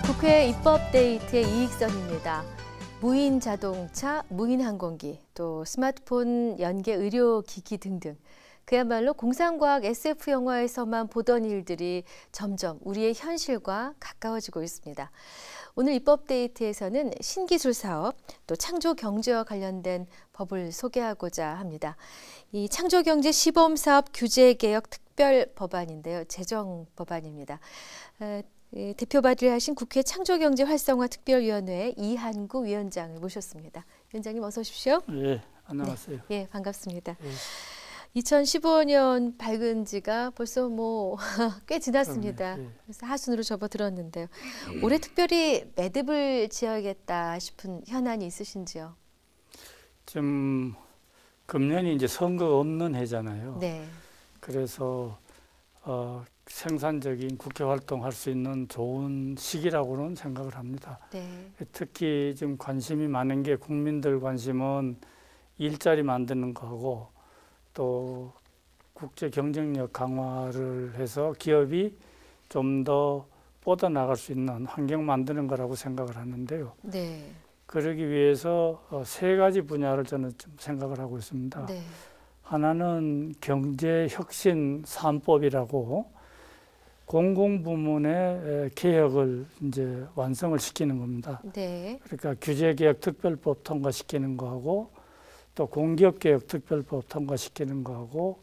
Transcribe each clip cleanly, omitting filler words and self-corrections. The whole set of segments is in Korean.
국회 입법데이트의 이익선입니다. 무인 자동차, 무인 항공기, 또 스마트폰 연계 의료기기 등등. 그야말로 공상과학 SF 영화에서만 보던 일들이 점점 우리의 현실과 가까워지고 있습니다. 오늘 입법데이트에서는 신기술 사업, 또 창조경제와 관련된 법을 소개하고자 합니다. 이 창조경제 시범사업 규제개혁 특별법안인데요. 제정법안입니다. 대표 발의하신 국회 창조경제 활성화 특별위원회 이한구 위원장을 모셨습니다. 위원장님 어서 오십시오. 예, 안녕하세요. 네, 예, 반갑습니다. 예. 2015년 밝은 지가 벌써 꽤 지났습니다. 예. 그래서 하순으로 접어들었는데요. 올해 특별히 매듭을 지어야겠다 싶은 현안이 있으신지요? 지금 금년이 이제 선거 없는 해잖아요. 네. 그래서 생산적인 국회 활동할 수 있는 좋은 시기라고는 생각을 합니다. 네. 특히 지금 관심이 많은 게 국민들 관심은 일자리 만드는 거하고 또 국제 경쟁력 강화를 해서 기업이 좀 더 뻗어나갈 수 있는 환경 만드는 거라고 생각을 하는데요. 네. 그러기 위해서 세 가지 분야를 저는 좀 생각을 하고 있습니다. 네. 하나는 경제혁신 3법이라고 공공부문의 개혁을 이제 완성을 시키는 겁니다. 네. 그러니까 규제개혁 특별법 통과시키는 거하고 또 공기업개혁 특별법 통과시키는 거하고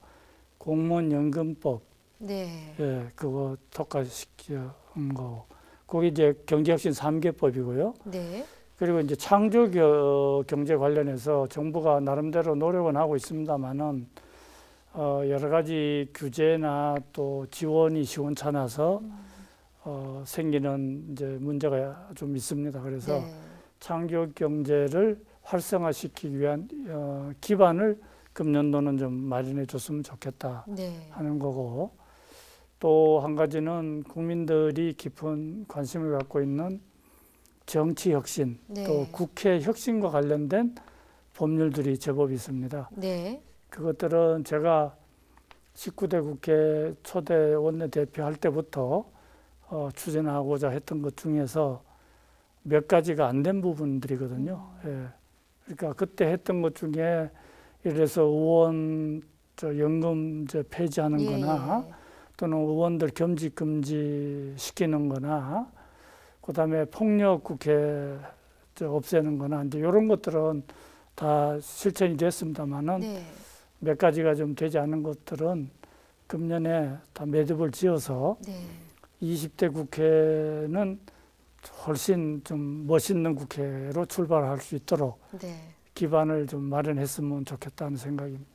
공무원연금법 네. 예, 그거 통과시키는 거. 그게 이제 경제혁신 3개법이고요. 네. 그리고 이제 창조경제 관련해서 정부가 나름대로 노력은 하고 있습니다만은 여러 가지 규제나 또 지원이 시원찮아서 생기는 이제 문제가 좀 있습니다. 그래서 네. 창조경제를 활성화시키기 위한 기반을 금년도는 좀 마련해 줬으면 좋겠다 네. 하는 거고, 또 한 가지는 국민들이 깊은 관심을 갖고 있는 정치 혁신, 네. 또 국회 혁신과 관련된 법률들이 제법 있습니다. 네. 그것들은 제가 19대 국회 초대 원내대표 할 때부터 추진하고자 했던 것 중에서 몇 가지가 안 된 부분들이거든요. 예. 그러니까 그때 했던 것 중에 예를 들어서 의원 연금 폐지하는 거나 또는 의원들 겸직 금지 시키는 거나 그다음에 폭력 국회 없애는 거나 이제 이런 것들은 다 실천이 됐습니다만은 네. 몇 가지가 좀 되지 않은 것들은 금년에 다 매듭을 지어서 네. 20대 국회는 훨씬 좀 멋있는 국회로 출발할 수 있도록 네. 기반을 좀 마련했으면 좋겠다는 생각입니다.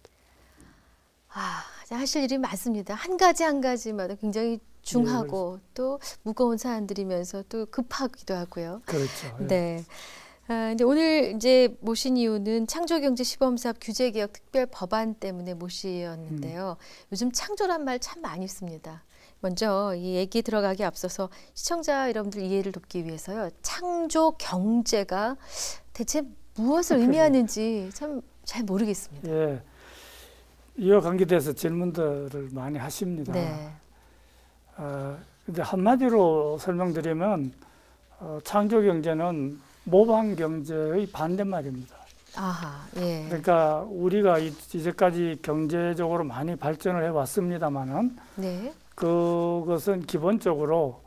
하실 일이 많습니다. 한 가지 한 가지마다 굉장히 중하고 또 무거운 사안들이면서 또 급하기도 하고요. 그렇죠. 예. 네. 근데 오늘 이제 모신 이유는 창조경제 시범사업 규제개혁 특별법안 때문에 모시었는데요. 요즘 창조란 말 참 많이 씁니다. 먼저 이 얘기 들어가기 앞서서 시청자 여러분들 이해를 돕기 위해서요. 창조경제가 대체 무엇을 의미하는지 참 잘 모르겠습니다. 예. 이와 관계돼서 질문들을 많이 하십니다. 네. 근데 한마디로 설명드리면 창조경제는 모방경제의 반대말입니다. 아하, 예. 그러니까 우리가 이제까지 경제적으로 많이 발전을 해왔습니다만은 네. 그것은 기본적으로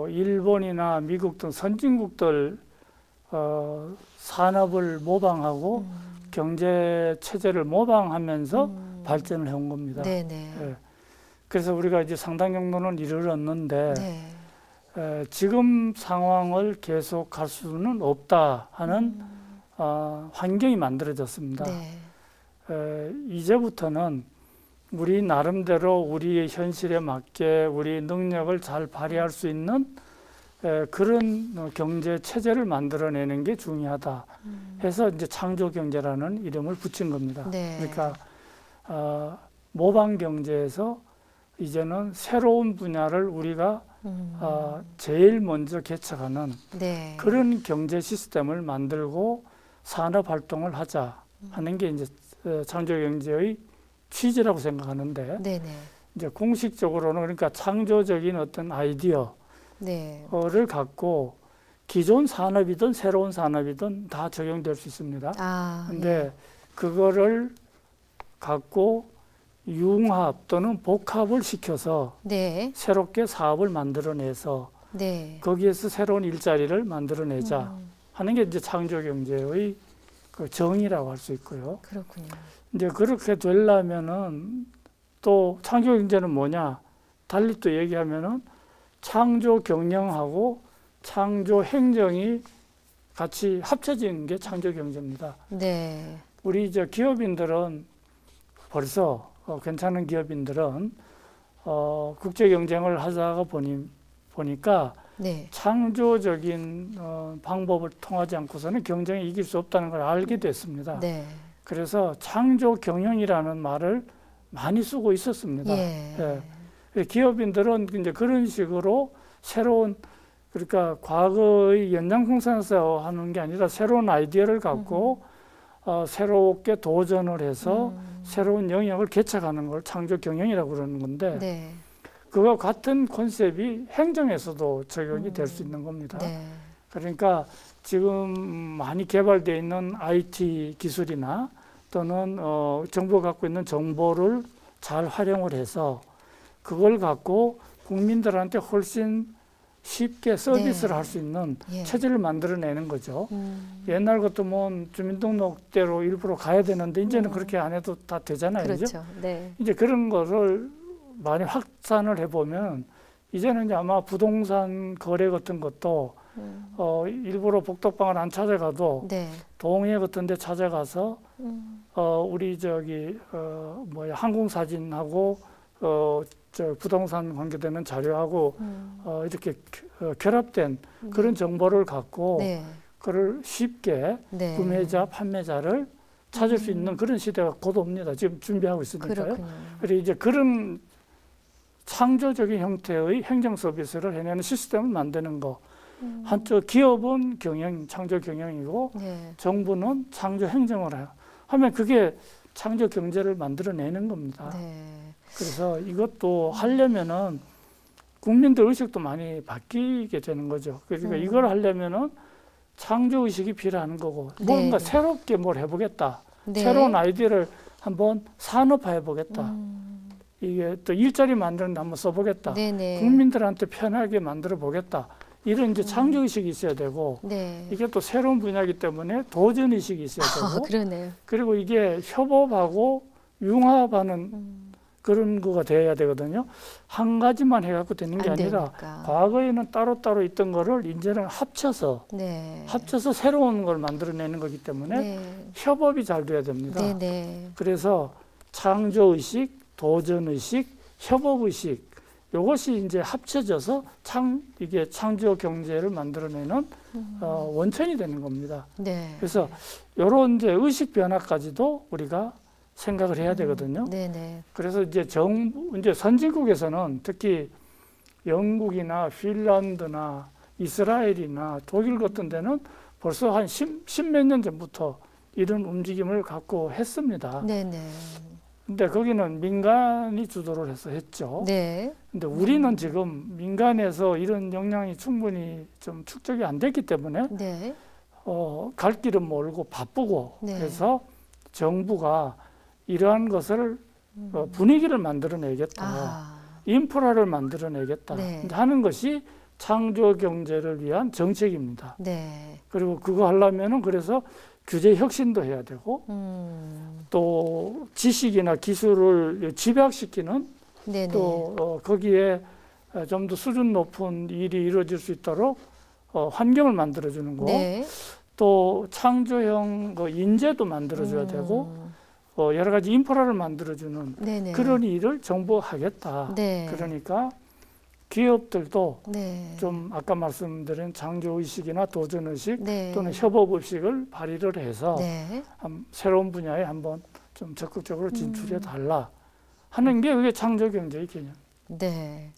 일본이나 미국 등 선진국들 산업을 모방하고 경제 체제를 모방하면서 발전을 해온 겁니다. 네네. 예. 그래서 우리가 이제 상당 정도는 이르렀는데 네. 지금 상황을 계속 갈 수는 없다 하는 환경이 만들어졌습니다. 네. 이제부터는 우리 나름대로 우리의 현실에 맞게 우리 능력을 잘 발휘할 수 있는 그런 경제 체제를 만들어내는 게 중요하다 해서 이제 창조경제라는 이름을 붙인 겁니다. 네. 그러니까 모방 경제에서 이제는 새로운 분야를 우리가 제일 먼저 개척하는 네. 그런 경제 시스템을 만들고 산업 활동을 하자 하는 게 이제 창조경제의 취지라고 생각하는데, 네네. 이제 공식적으로는 그러니까 창조적인 어떤 아이디어 네. 를 갖고 기존 산업이든 새로운 산업이든 다 적용될 수 있습니다. 근데 예. 그거를 갖고 융합 또는 복합을 시켜서 네. 새롭게 사업을 만들어내서 네. 거기에서 새로운 일자리를 만들어내자 하는 게 이제 창조경제의 그 정의라고 할 수 있고요. 그렇군요. 이제 그렇게 되려면은 또 창조경제는 뭐냐? 달리 또 얘기하면은 창조경영하고 창조행정이 같이 합쳐진 게 창조경제입니다. 네. 우리 이제 기업인들은 벌써 괜찮은 기업인들은 국제 경쟁을 하다가 보니까 네. 창조적인 방법을 통하지 않고서는 경쟁에 이길 수 없다는 걸 알게 됐습니다. 네. 그래서 창조 경영이라는 말을 많이 쓰고 있었습니다. 예. 예. 기업인들은 이제 그런 식으로 새로운 그러니까 과거의 연장생산에서 하는 게 아니라 새로운 아이디어를 갖고 새롭게 도전을 해서 새로운 영역을 개척하는 걸 창조 경영이라고 그러는 건데 네. 그와 같은 컨셉이 행정에서도 적용이 될 수 있는 겁니다. 네. 그러니까 지금 많이 개발되어 있는 IT 기술이나 또는 정부가 갖고 있는 정보를 잘 활용을 해서 그걸 갖고 국민들한테 훨씬 쉽게 서비스를 네. 할 수 있는 예. 체제를 만들어내는 거죠. 옛날 것도 뭐 주민등록대로 일부러 가야 되는데 이제는 그렇게 안 해도 다 되잖아요. 그렇죠. 네. 이제 그런 거를 많이 확산을 해보면 이제는 이제 아마 부동산 거래 같은 것도 일부러 복덕방을 안 찾아가도 네. 동해 같은 데 찾아가서 우리 항공사진하고 저 부동산 관계되는 자료하고 이렇게 결합된 그런 정보를 갖고 네. 그걸 쉽게 네. 구매자, 판매자를 찾을 수 있는 그런 시대가 곧 옵니다. 지금 준비하고 있으니까요. 그렇군요. 그리고 이제 그런 창조적인 형태의 행정 서비스를 해내는 시스템을 만드는 거. 한쪽 기업은 창조 경영이고 네. 정부는 창조 행정을 해요. 하면 그게 창조 경제를 만들어내는 겁니다. 네. 그래서 이것도 하려면은 국민들 의식도 많이 바뀌게 되는 거죠. 그러니까 이걸 하려면은 창조 의식이 필요한 거고 뭔가 네. 새롭게 뭘 해보겠다. 네. 새로운 아이디어를 한번 산업화해 보겠다. 이게 또 일자리 만드는 데 한번 써보겠다. 네네. 국민들한테 편하게 만들어 보겠다. 이런 이제 창조 의식이 있어야 되고 네. 이게 또 새로운 분야이기 때문에 도전 의식이 있어야 되고 그러네요. 그리고 이게 협업하고 융합하는 그런 거가 돼야 되거든요. 한 가지만 해갖고 되는 게 안 아니라 되니까. 과거에는 따로따로 있던 거를 이제는 합쳐서 네. 새로운 걸 만들어내는 거기 때문에 네. 협업이 잘 돼야 됩니다. 네네. 그래서 창조의식, 도전의식, 협업의식 이것이 이제 합쳐져서 이게 창조 경제를 만들어내는 원천이 되는 겁니다. 네. 그래서 이런 이제 의식 변화까지도 우리가 생각을 해야 되거든요. 네네. 그래서 이제 이제 선진국에서는 특히 영국이나 핀란드나 이스라엘이나 독일 같은 데는 벌써 한 십몇 년 전부터 이런 움직임을 갖고 했습니다. 네네. 근데 거기는 민간이 주도를 해서 했죠. 네. 근데 우리는 지금 민간에서 이런 역량이 충분히 좀 축적이 안 됐기 때문에 네. 갈 길은 멀고 바쁘고 네. 그래서 정부가 이러한 것을 분위기를 만들어내겠다. 인프라를 만들어내겠다 네. 하는 것이 창조 경제를 위한 정책입니다. 네. 그리고 그거 하려면은 그래서 규제 혁신도 해야 되고 또 지식이나 기술을 집약시키는 네네. 또 거기에 좀 더 수준 높은 일이 이루어질 수 있도록 환경을 만들어주는 거. 네. 또 창조형 인재도 만들어줘야 되고 여러 가지 인프라를 만들어주는 네네. 그런 일을 정부가 하겠다. 네. 그러니까 기업들도 네. 좀 아까 말씀드린 창조의식이나 도전의식 네. 또는 협업의식을 발휘를 해서 네. 새로운 분야에 한번 좀 적극적으로 진출해 달라 하는 게 그게 창조경제의 개념. 네.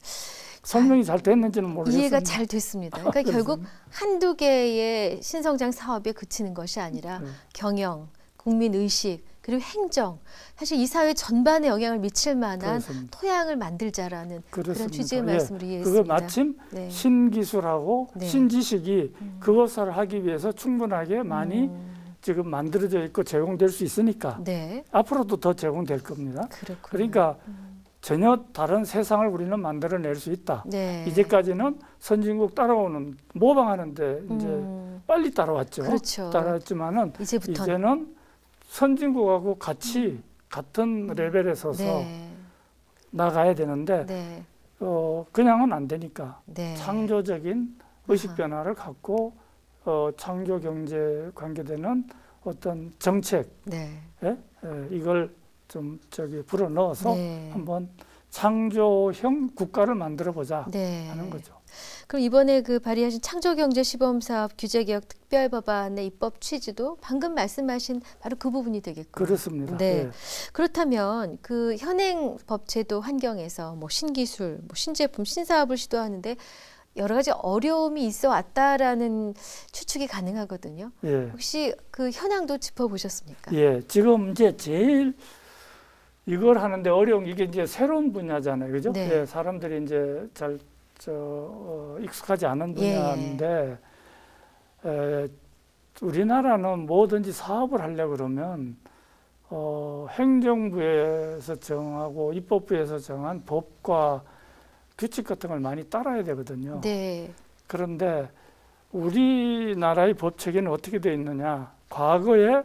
설명이 잘 됐는지는 모르겠습니다. 이해가 잘 됐습니다. 그러니까 결국 한두 개의 신성장 사업에 그치는 것이 아니라 경영, 국민의식, 그리고 행정, 사실 이 사회 전반에 영향을 미칠 만한 그렇습니다. 토양을 만들자라는 그런 그렇습니다. 취지의 예, 말씀을 이해했습니다. 그거 마침 네. 신기술하고 네. 신지식이 그것을 하기 위해서 충분하게 많이 지금 만들어져 있고 제공될 수 있으니까 네. 앞으로도 더 제공될 겁니다. 그렇군요. 그러니까 전혀 다른 세상을 우리는 만들어낼 수 있다. 네. 이제까지는 선진국 따라오는 모방하는데 이제 빨리 따라왔죠. 그렇죠. 따라왔지만은 이제부터는. 이제는 선진국하고 같이 같은 레벨에 서서 네. 나가야 되는데 네. 그냥은 안 되니까 네. 창조적인 의식 변화를 갖고 창조 경제에 관계되는 어떤 정책 네. 이걸 좀 불어 넣어서 네. 한번 창조형 국가를 만들어 보자 네. 하는 거죠. 그럼 이번에 그 발의하신 창조경제시범사업 규제개혁 특별법안의 입법 취지도 방금 말씀하신 바로 그 부분이 되겠군요. 그렇습니다. 네. 예. 그렇다면 그 현행 법제도 환경에서 뭐 신기술, 뭐 신제품, 신사업을 시도하는데 여러 가지 어려움이 있어 왔다라는 추측이 가능하거든요. 예. 혹시 그 현황도 짚어보셨습니까? 예. 지금 이제 제일 이걸 하는데 어려운 이게 이제 새로운 분야잖아요, 그죠? 네. 예. 사람들이 이제 잘 익숙하지 않은 분야인데 우리나라는 뭐든지 사업을 하려고 그러면 행정부에서 정하고 입법부에서 정한 법과 규칙 같은 걸 많이 따라야 되거든요. 네. 그런데 우리나라의 법 체계는 어떻게 되어 있느냐? 과거에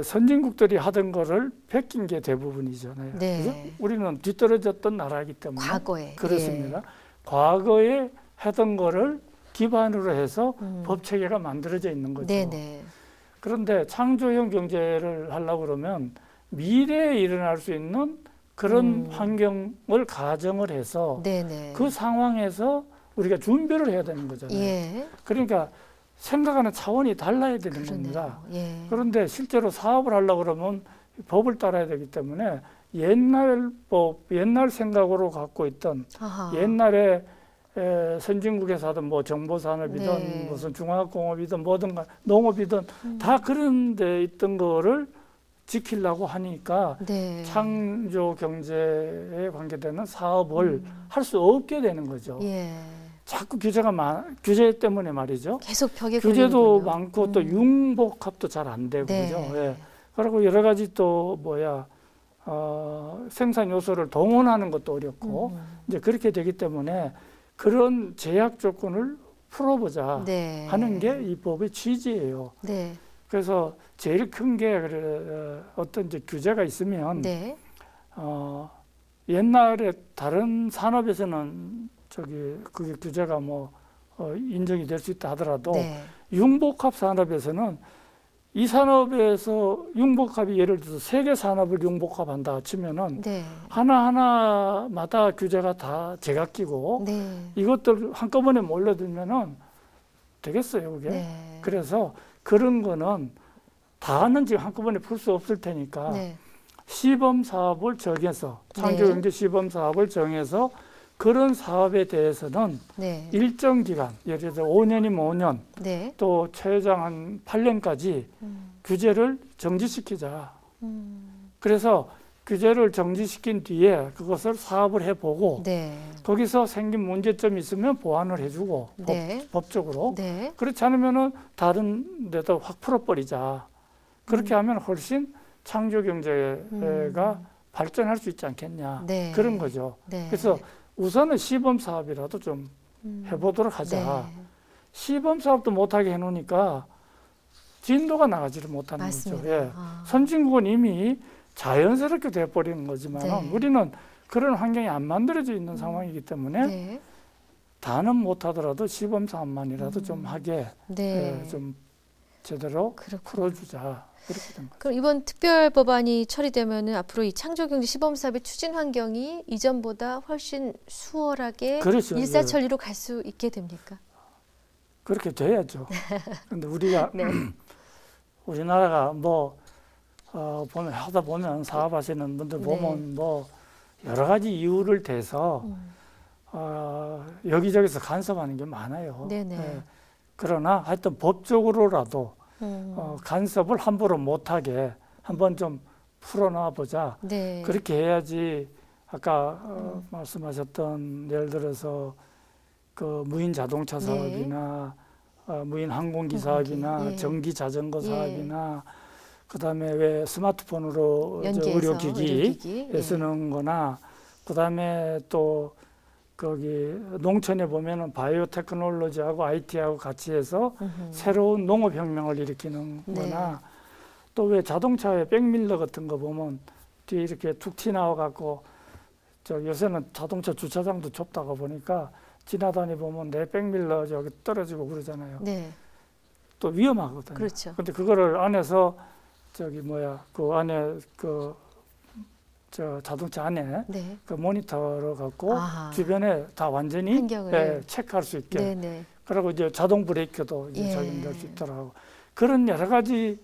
선진국들이 하던 거를 베낀 게 대부분이잖아요. 네. 그죠? 우리는 뒤떨어졌던 나라이기 때문에 과거에. 그렇습니다. 과거에 하던 거를 기반으로 해서 법 체계가 만들어져 있는 거죠. 네네. 그런데 창조형 경제를 하려고 그러면 미래에 일어날 수 있는 그런 환경을 가정을 해서 네네. 그 상황에서 우리가 준비를 해야 되는 거잖아요. 예. 그러니까 생각하는 차원이 달라야 되는 그러네요. 겁니다. 예. 그런데 실제로 사업을 하려고 그러면 법을 따라야 되기 때문에 옛날 법, 옛날 생각으로 갖고 있던 아하. 옛날에 선진국에서 하던 뭐 정보산업이든 네. 무슨 중화학공업이든 뭐든 농업이든 다 그런 데 있던 거를 지키려고 하니까 네. 창조 경제에 관계되는 사업을 할 수 없게 되는 거죠. 예. 자꾸 규제 때문에 말이죠. 계속 벽에 규제도 걸리는군요. 많고 또 융복합도 잘 안 되고 네. 그죠. 예. 그리고 여러 가지 또 생산 요소를 동원하는 것도 어렵고 이제 그렇게 되기 때문에 그런 제약 조건을 풀어보자 네. 하는 게 이 법의 취지예요. 네. 그래서 제일 큰 게 어떤 이제 규제가 있으면 네. 옛날에 다른 산업에서는 그게 규제가 인정이 될 수 있다 하더라도 네. 융복합 산업에서는 이 산업에서 융복합이 예를 들어서 세계 산업을 융복합한다 치면은 네. 하나하나마다 규제가 다 제각기고 네. 이것들 한꺼번에 몰려들면은 되겠어요, 그게. 네. 그래서 그런 거는 다는 지금 한꺼번에 풀 수 없을 테니까 네. 시범 사업을 정해서 창조경제 시범 사업을 정해서 그런 사업에 대해서는 네. 일정 기간, 예를 들어 5년이면 5년, 네. 또 최장 한 8년까지 규제를 정지시키자. 그래서 규제를 정지시킨 뒤에 그것을 사업을 해보고 네. 거기서 생긴 문제점이 있으면 보완을 해주고 네. 법적으로. 네. 그렇지 않으면은 다른 데도 확 풀어버리자. 그렇게 하면 훨씬 창조 경제가 발전할 수 있지 않겠냐. 네. 그런 거죠. 네. 그래서 우선은 시범 사업이라도 좀 해보도록 하자. 네. 시범 사업도 못하게 해놓으니까 진도가 나가지를 못하는 맞습니다. 거죠. 예. 아. 선진국은 이미 자연스럽게 돼버리는 거지만 네. 우리는 그런 환경이 안 만들어져 있는 상황이기 때문에 네. 다는 못하더라도 시범 사업만이라도 좀 하게 네. 좀 제대로 그렇군요. 풀어주자. 이렇게 된 거죠. 그럼 이번 특별 법안이 처리되면은 앞으로 이 창조경제 시범사업의 추진 환경이 이전보다 훨씬 수월하게 그렇죠. 일사천리로 갈 수 있게 됩니까? 그렇게 돼야죠. 근데 우리가 네. 우리나라가 보면 하다 보면 사업하시는 분들 보면 여러 가지 이유를 대서 여기저기서 간섭하는 게 많아요. 네네. 예. 그러나 하여튼 법적으로라도 간섭을 함부로 못하게 한번 좀 풀어놔 보자. 네. 그렇게 해야지 아까 말씀하셨던 예를 들어서 그 무인 자동차 사업이나 무인 항공기 사업이나 예. 전기 자전거 예. 사업이나 그다음에 왜 스마트폰으로 연계해서 의료기기에 쓰는 거나 그다음에 또 거기 농촌에 보면은 바이오 테크놀로지하고 IT하고 같이 해서 새로운 농업혁명을 일으키는 거나 또 왜 자동차에 백밀러 같은 거 보면 뒤에 이렇게 툭 튀나와 갖고 저 요새는 자동차 주차장도 좁다가 보니까 지나다니 보면 내 백밀러 저기 떨어지고 그러잖아요. 네. 또 위험하거든요. 그렇죠. 근데 그거를 안에서 저기 뭐야 그 안에 그 저 자동차 안에 네. 그 모니터로 갖고 아하. 주변에 다 완전히 환경을 체크할 수 있게. 네네. 그리고 이제 자동 브레이크도 이제 예. 적용될 수 있더라고. 그런 여러 가지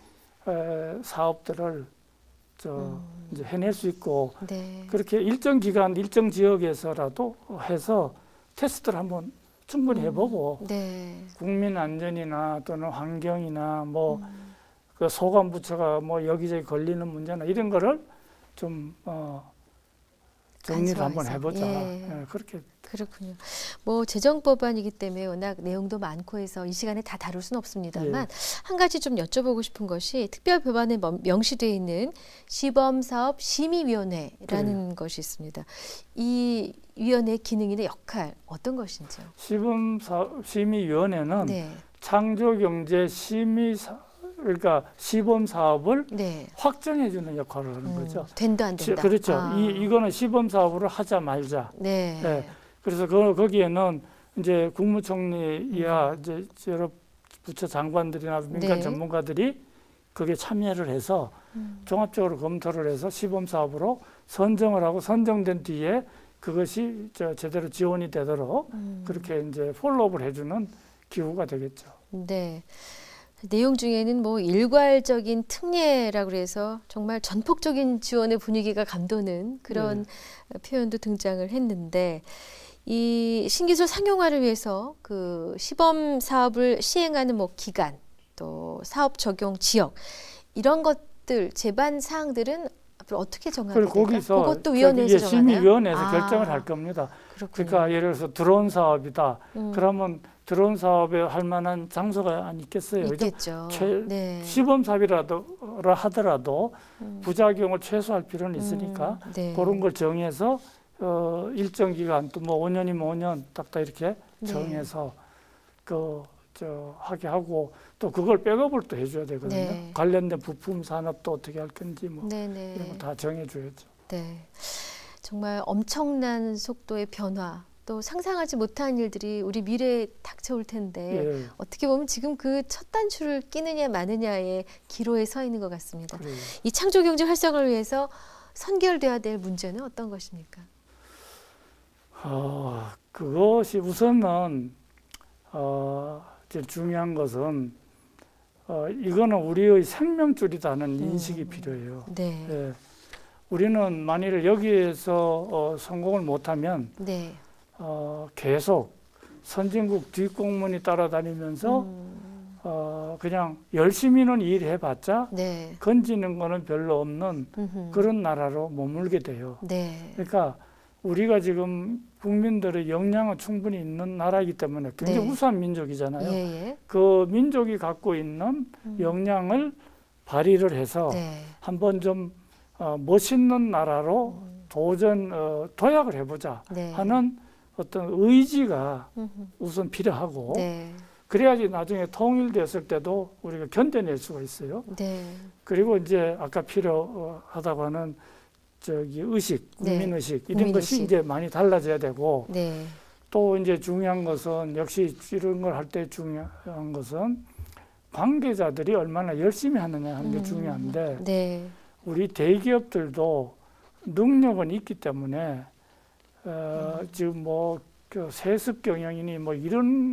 사업들을 이제 해낼 수 있고 네. 그렇게 일정 기간, 일정 지역에서라도 해서 테스트를 한번 충분히 해보고 네. 국민 안전이나 또는 환경이나 뭐 그 소관 부처가 뭐 여기저기 걸리는 문제나 이런 거를 좀 정리를 한번 해보자. 예. 그렇게. 그렇군요. 뭐 재정법안이기 때문에 워낙 내용도 많고 해서 이 시간에 다 다룰 수는 없습니다만 한 가지 좀 여쭤보고 싶은 것이 특별법안에 명시되어 있는 시범사업 심의위원회라는 것이 있습니다. 이 위원회 기능이나 역할 어떤 것인지요? 시범사업 심의위원회는 네. 창조경제 그러니까 시범 사업을 네. 확정해주는 역할을 하는 거죠. 된다 안 된다. 그렇죠. 이거는 시범 사업으로 하자 말자. 네. 네. 그래서 거기에는 이제 국무총리 이하 이제 여러 부처 장관들이나 민간 전문가들이 거기에 참여를 해서 종합적으로 검토를 해서 시범 사업으로 선정을 하고 선정된 뒤에 그것이 제대로 지원이 되도록 그렇게 이제 폴로업을 해주는 기구가 되겠죠. 네. 내용 중에는 뭐 일괄적인 특례라고 해서 정말 전폭적인 지원의 분위기가 감도는 그런 표현도 등장을 했는데 이 신기술 상용화를 위해서 그 시범 사업을 시행하는 뭐 기간 또 사업 적용 지역 이런 것들 제반 사항들은 앞으로 어떻게 정하게 될까요? 거기서 그것도 위원회에서 정하나요? 심의위원회에서 결정을 할 겁니다. 그렇군요. 그러니까 예를 들어서 드론 사업이다. 그러면 드론 사업에 할 만한 장소가 안 있겠어요. 있겠죠. 시범 사업이라도 하더라도 부작용을 최소화할 필요는 있으니까 그런 걸 정해서 일정 기간 또 뭐 5년이면 5년 딱딱 이렇게 정해서 하게 하고 또 그걸 백업을 또 해줘야 되거든요. 관련된 부품 산업도 어떻게 할 건지 뭐 이런 거 다 정해줘야죠. 네, 정말 엄청난 속도의 변화. 또 상상하지 못한 일들이 우리 미래에 닥쳐올 텐데 어떻게 보면 지금 그 첫 단추를 끼느냐 마느냐의 기로에 서 있는 것 같습니다. 그래요. 이 창조경제 활성화를 위해서 선결돼야 될 문제는 어떤 것입니까? 그것이 우선은 제일 중요한 것은 이거는 우리의 생명줄이라는 인식이 필요해요. 우리는 만일 여기에서 성공을 못하면 계속 선진국 뒷공문이 따라다니면서 그냥 열심히는 일해봤자 건지는 거는 별로 없는 그런 나라로 머물게 돼요. 그러니까 우리가 지금 국민들의 역량은 충분히 있는 나라이기 때문에 굉장히 우수한 민족이잖아요. 그 민족이 갖고 있는 역량을 발휘를 해서 한번 좀 멋있는 나라로 도약을 해보자 하는 어떤 의지가 우선 필요하고 그래야지 나중에 통일됐을 때도 우리가 견뎌낼 수가 있어요. 그리고 이제 아까 필요하다고 하는 의식, 국민의식 이런 것이 이제 많이 달라져야 되고 또 이제 중요한 것은 역시 이런 걸 할 때 중요한 것은 관계자들이 얼마나 열심히 하느냐 하는 게 중요한데 우리 대기업들도 능력은 있기 때문에 지금 뭐 세습 경영이니 뭐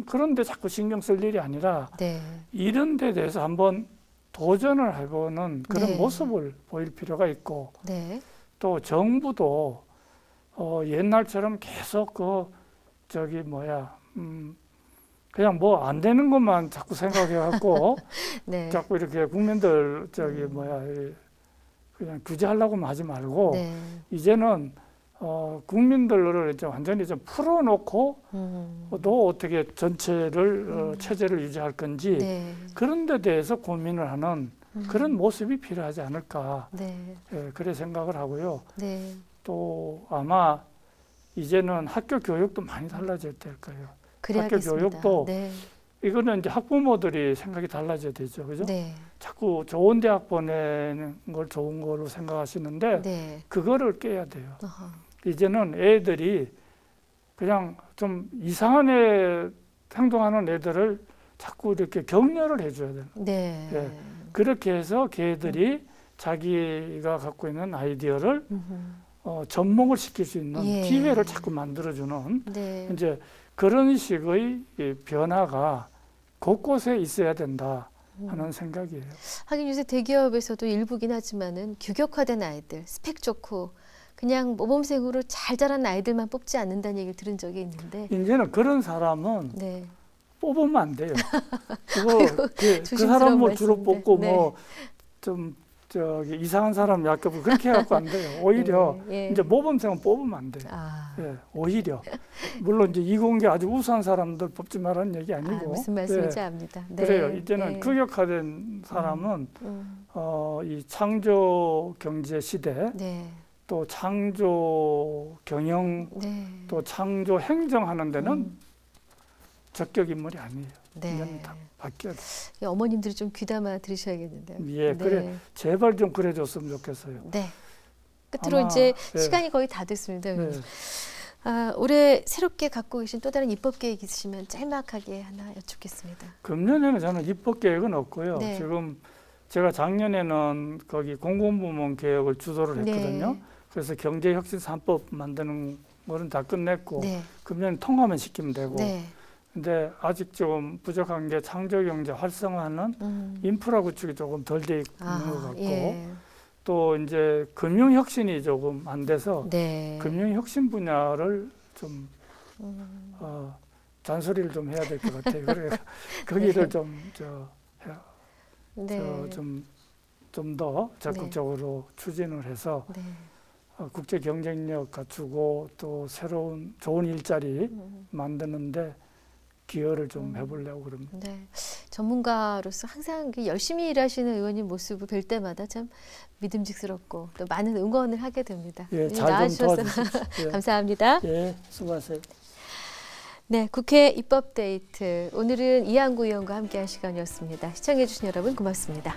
그런 데 자꾸 신경 쓸 일이 아니라 이런 데 대해서 한번 도전을 해보는 그런 모습을 보일 필요가 있고 또 정부도 옛날처럼 계속 그냥 뭐 안 되는 것만 자꾸 생각해갖고 자꾸 이렇게 국민들 그냥 규제하려고만 하지 말고 네. 이제는 국민들을 이제 완전히 좀 풀어놓고 또 어떻게 전체를 체제를 유지할 건지 네. 그런 데 대해서 고민을 하는 그런 모습이 필요하지 않을까 네. 예, 그래 생각을 하고요. 네. 또 아마 이제는 학교 교육도 많이 달라질 때일 거예요. 그래야겠습니다. 학교 교육도 네. 이거는 이제 학부모들이 생각이 달라져야 되죠. 그죠? 네. 자꾸 좋은 대학 보내는 걸 좋은 걸로 생각하시는데 네. 그거를 깨야 돼요. 어허. 이제는 애들이 그냥 좀 이상한 행동하는 애들을 자꾸 이렇게 격려를 해줘야 돼요. 네. 예. 그렇게 해서 걔들이 자기가 갖고 있는 아이디어를 접목을 시킬 수 있는 예. 기회를 자꾸 만들어주는 네. 이제 그런 식의 이 변화가 곳곳에 있어야 된다 하는 생각이에요. 하긴 요새 대기업에서도 일부긴 하지만은 규격화된 아이들, 스펙 좋고 그냥 모범생으로 잘 자란 아이들만 뽑지 않는다는 얘기를 들은 적이 있는데. 이제는 그런 사람은 네. 뽑으면 안 돼요. 그거 그 조심스러운 사람 뭐 주로 말씀인데. 뽑고 네. 뭐 좀 저기 이상한 사람 약간 그렇게 해갖고 안 돼요. 오히려 예. 이제 모범생은 뽑으면 안 돼요. 아. 예, 오히려 물론 이제 이공계 아주 우수한 사람들 뽑지 말라는 얘기 아니고 무슨 말씀인지 예, 압니다. 네. 그래요. 이제는 네. 규격화된 사람은 이 창조 경제 시대 네. 또 창조 경영 네. 또 창조 행정하는 데는 적격 인물이 아니에요. 네. 이제는 다 바뀌어야 돼. 어머님들이 좀 귀담아 들으셔야겠는데요. 예, 네. 그래 제발 좀 그래줬으면 좋겠어요. 네. 끝으로 아마, 이제 예. 시간이 거의 다 됐습니다. 네. 올해 새롭게 갖고 계신 또 다른 입법 계획 있으시면 짤막하게 하나 여쭙겠습니다. 금년에는 저는 입법 계획은 없고요. 네. 지금 제가 작년에는 거기 공공부문 개혁을 주도를 했거든요. 네. 그래서 경제혁신 3법 만드는 거는 다 끝냈고 네. 금년 통과만 시키면 되고 네. 근데 아직 좀 부족한 게 창조경제 활성화하는 인프라 구축이 조금 덜 돼 있는 것 같고 예. 또 이제 금융혁신이 조금 안 돼서 네. 금융혁신 분야를 좀 잔소리를 좀 해야 될 것 같아요. 그래 거기를 네. 좀 더 적극적으로 추진을 해서 네. 국제 경쟁력 갖추고 또 새로운 좋은 일자리 만드는데 기여를 좀 해보려고 그럽니다. 네. 전문가로서 항상 열심히 일하시는 의원님 모습을 뵐 때마다 참 믿음직스럽고 또 많은 응원을 하게 됩니다. 예, 잘 좀 도와주십시오. 예. 감사합니다. 예, 수고하세요. 네, 국회 입법데이트. 오늘은 이한구 의원과 함께한 시간이었습니다. 시청해주신 여러분 고맙습니다.